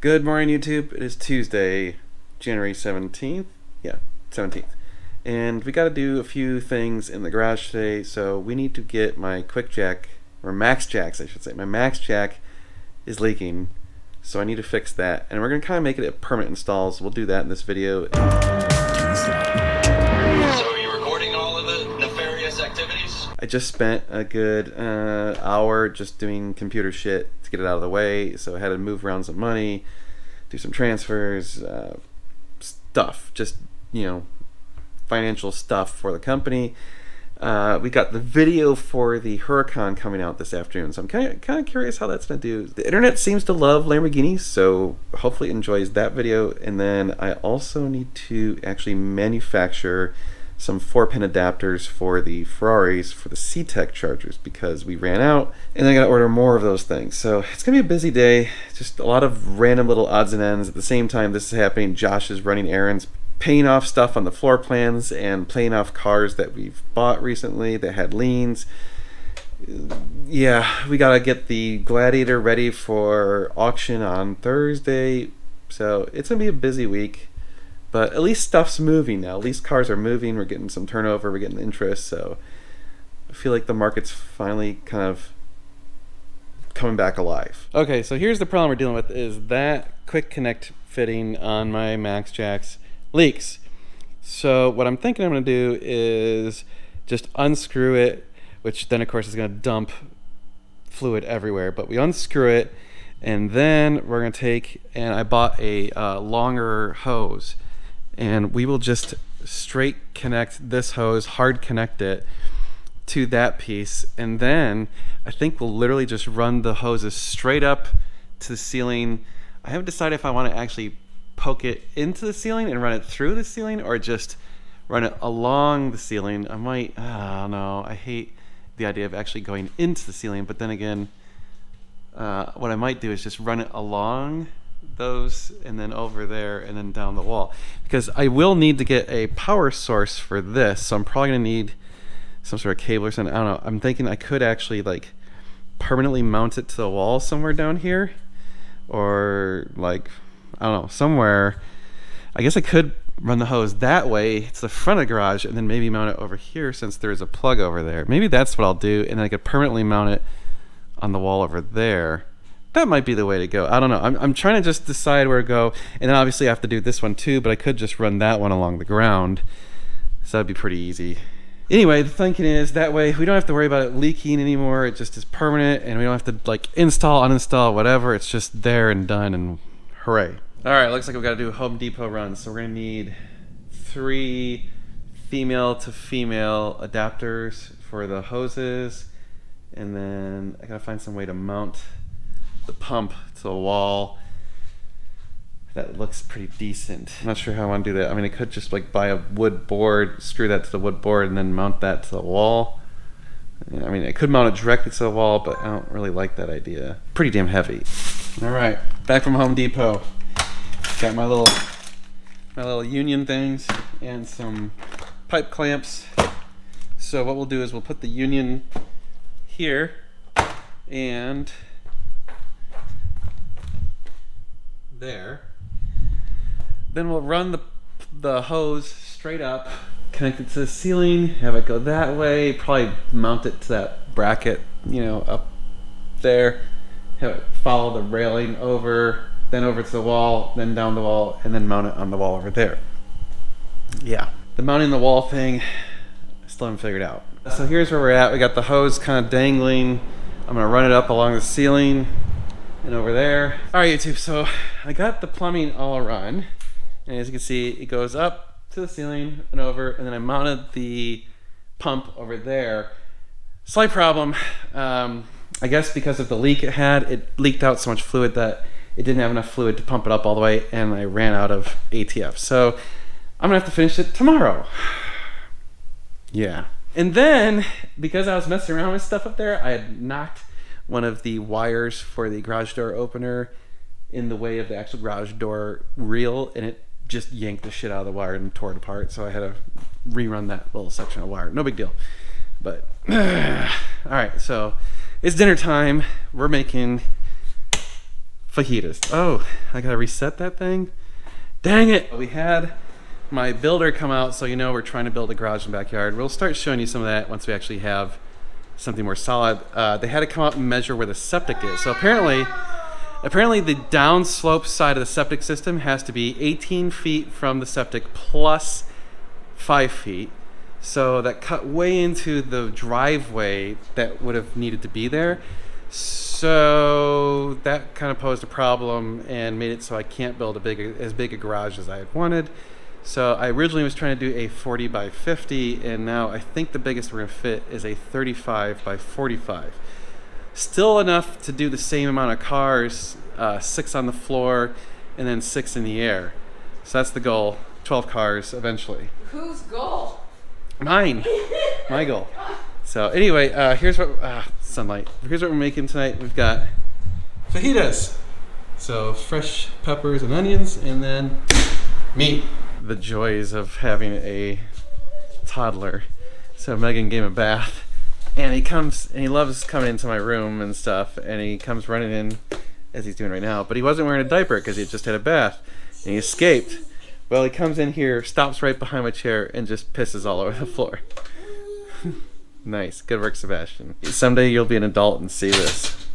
Good morning, YouTube. It is Tuesday, January 17th. Yeah, 17th. And we got to do a few things in the garage today, so we need to get my quick jack, or MaxJax, I should say. My MaxJack is leaking, so I need to fix that. And we're going to kind of make it a permanent install, so we'll do that in this video. So are you recording all of the nefarious activities? I just spent a good hour just doing computer shit to get it out of the way, so I had to move around some money, do some transfers, stuff, just, financial stuff for the company. We got the video for the Huracan coming out this afternoon, so I'm kind of curious how that's going to do. The internet seems to love Lamborghinis, so hopefully it enjoys that video. And then I also need to actually manufacture some 4-pin adapters for the Ferraris for the C-Tech chargers because we ran out, and I gotta order more of those things. So it's gonna be a busy day, just a lot of random little odds and ends. At the same time this is happening, Josh is running errands, paying off stuff on the floor plans and paying off cars that we've bought recently that had liens. Yeah, we gotta get the Gladiator ready for auction on Thursday, so it's gonna be a busy week. But at least stuff's moving now. At least cars are moving. We're getting some turnover. We're getting interest. So I feel like the market's finally kind of coming back alive. Okay, so here's the problem we're dealing with is that quick connect fitting on my MaxJax leaks. So what I'm thinking I'm going to do is just unscrew it, which then of course is going to dump fluid everywhere. But we unscrew it, and then we're going to take, and I bought a longer hose. And we will just straight connect this hose, hard connect it to that piece, and then I think we'll literally just run the hoses straight up to the ceiling. I haven't decided if I want to actually poke it into the ceiling and run it through the ceiling or just run it along the ceiling. I don't know. I hate the idea of actually going into the ceiling, but then again, what I might do is just run it along those and then over there and then down the wall, because I will need to get a power source for this, so I'm probably gonna need some sort of cable or something. I don't know. I'm thinking I could actually like permanently mount it to the wall somewhere down here, or like I don't know, somewhere. I guess I could run the hose that way to the front of the garage and then maybe mount it over here since there's a plug over there. Maybe that's what I'll do, and then I could permanently mount it on the wall over there. That might be the way to go. I don't know. I'm trying to just decide where to go. And then obviously I have to do this one too, but I could just run that one along the ground. So that'd be pretty easy. Anyway, the thinking is that way we don't have to worry about it leaking anymore. It just is permanent, and we don't have to like install, uninstall, whatever. It's just there and done, and hooray. All right, looks like we've got to do a Home Depot run. So we're gonna need 3 female to female adapters for the hoses. And then I gotta find some way to mount the pump to the wall that looks pretty decent. I'm not sure how I want to do that. I mean, I could just like buy a wood board, screw that to the wood board, and then mount that to the wall. I mean, I could mount it directly to the wall, but I don't really like that idea. Pretty damn heavy. All right, back from Home Depot. Got my little union things and some pipe clamps. So what we'll do is we'll put the union here and there. Then we'll run the hose straight up, connect it to the ceiling, have it go that way, probably mount it to that bracket, up there, have it follow the railing over, then over to the wall, then down the wall, and then mount it on the wall over there. Yeah, the mounting the wall thing, I still haven't figured out. So here's where we're at. We got the hose kind of dangling. I'm gonna run it up along the ceiling and over there. All right, YouTube, so I got the plumbing all run, and as you can see, it goes up to the ceiling and over, and then I mounted the pump over there. Slight problem, I guess because of the leak it had, it leaked out so much fluid that it didn't have enough fluid to pump it up all the way, and I ran out of ATF. So I'm gonna have to finish it tomorrow. Yeah. And then, because I was messing around with stuff up there, I had knocked one of the wires for the garage door opener in the way of the actual garage door reel, and it just yanked the shit out of the wire and tore it apart. So I had to rerun that little section of wire. No big deal. But all right, so it's dinner time. We're making fajitas. Oh, I gotta reset that thing. Dang it! We had my builder come out, so you know we're trying to build a garage in the backyard. We'll start showing you some of that once we actually have something more solid. They had to come out and measure where the septic is. So apparently the downslope side of the septic system has to be 18 feet from the septic plus 5 feet. So that cut way into the driveway that would have needed to be there. So that kind of posed a problem and made it so I can't build as big a garage as I had wanted. So I originally was trying to do a 40 by 50, and now I think the biggest we're gonna fit is a 35 by 45. Still enough to do the same amount of cars, 6 on the floor and then 6 in the air. So that's the goal, 12 cars eventually. Whose goal? Mine, my goal. So anyway, here's what, sunlight. Here's what we're making tonight. We've got fajitas. So fresh peppers and onions, and then meat. The joys of having a toddler. So Megan gave him a bath, and he loves coming into my room and stuff, and he comes running in as he's doing right now, but he wasn't wearing a diaper because he just had a bath, and he escaped. Well, he comes in here, stops right behind my chair, and just pisses all over the floor. Nice. Good work, Sebastian. Someday you'll be an adult and see this.